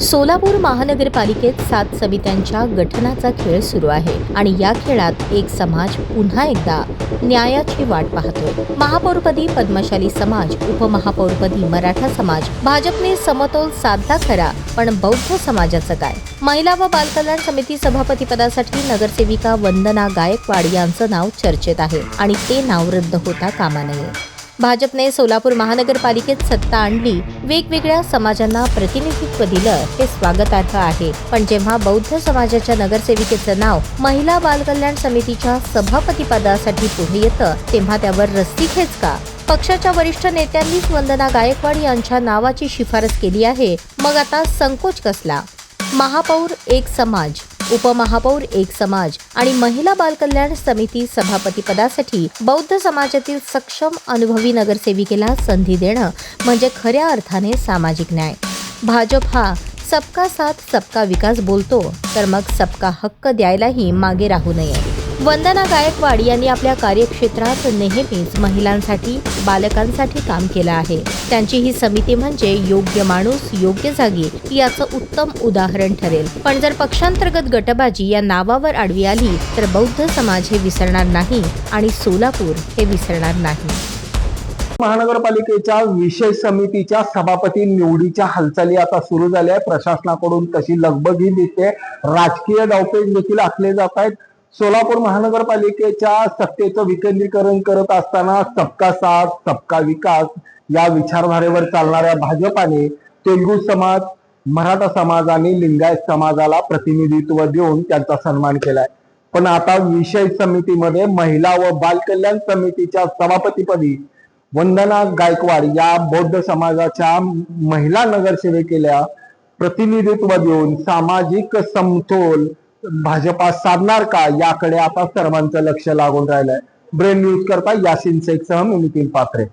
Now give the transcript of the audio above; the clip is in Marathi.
सोलापूर महानगरपालिकेत 7 समित्यांच्या गठनाचा खेळ सुरू आहे आणि या खेळात एक समाज पुन्हा एकदा न्यायाची वाट पाहतोय। महापौरपदी पद्मशाली समाज, उपमहापौरपदी मराठा समाज। भाजपने समतोल साधला खरा, पण बौद्ध समाजाचं काय? महिला व बालकल्याण समिती सभापतीपदासाठी नगरसेविका वंदना गायकवाड यांचं नाव चर्चेत आहे आणि ते नाव रद्द होता कामा नये। भाजपने सोलापूर महानगरपालिकेत सत्ता आणली, वेगवेगळ्या समाजांना प्रतिनिधित्व दिलं, हे स्वागतार्ह आहे। पण जेव्हा बौद्ध समाजाच्या नगरसेविकेचं नाव महिला बालकल्याण समितीच्या सभापतीपदासाठी पुढे येतं, तेव्हा त्यावर रस्सीखेच का? पक्षाच्या वरिष्ठ नेत्यांनीच वंदना गायकवाड यांच्या नावाची शिफारस केली आहे, मग आता संकोच कसला? महापौर एक समाज, उपमहापौर एक समाज आणि महिला बालकल्याण समिती सभापतीपदासाठी बौद्ध समाजातील सक्षम अनुभवी नगरसेविकेला संधी देणं म्हणजे खऱ्या अर्थाने सामाजिक न्याय। भाजप हा सबका साथ सबका विकास बोलतो, तर मग सबका हक्क द्यायलाही मागे राहू नये। वंदना गायकवाड यांनी आपल्या कार्यक्षेत्रात नेहमीच महिलांसाठी, बालकांसाठी काम केलं आहे। त्यांची ही समिती म्हणजे योग्य माणूस योग्य जागी याचं उत्तम उदाहरण ठरेल। पण जर पक्षांतर्गत गटबाजी या नावावर आडवी आली, तर बौद्ध समाज हे विसरणार नाही आणि सोलापूर हे विसरणार नाही। महानगरपालिकेच्या विशेष समितीच्या सभापती निवडीच्या हालचाली आता सुरू झाल्या आहेत। प्रशासनाकडून तशी लगबगी दिसते, राजकीय डावपेच देखील आखले जात आहेत। सोलापूर महानगरपालिकेच्या सत्तेचं विकेंद्रीकरण करत असताना सबका साथ सबका विकास या विचारधारेवर चालणाऱ्या भाजपाने तेलुगू समाज, मराठा समाज आणि लिंगायत समाजाला प्रतिनिधित्व देऊन त्यांचा सन्मान केलाय। पण आता विशेष समितीमध्ये महिला व बालकल्याण समितीच्या सभापतीपदी वंदना गायकवाड या बौद्ध समाजाच्या महिला नगरसेविकेला प्रतिनिधित्व देऊन सामाजिक समतोल भाजपा साधणार का, याकडे आता सर्वांचं लक्ष लागून राहिलंय। ब्रेन न्यूज करता यासिन शेख सह मी नितीन पात्रे।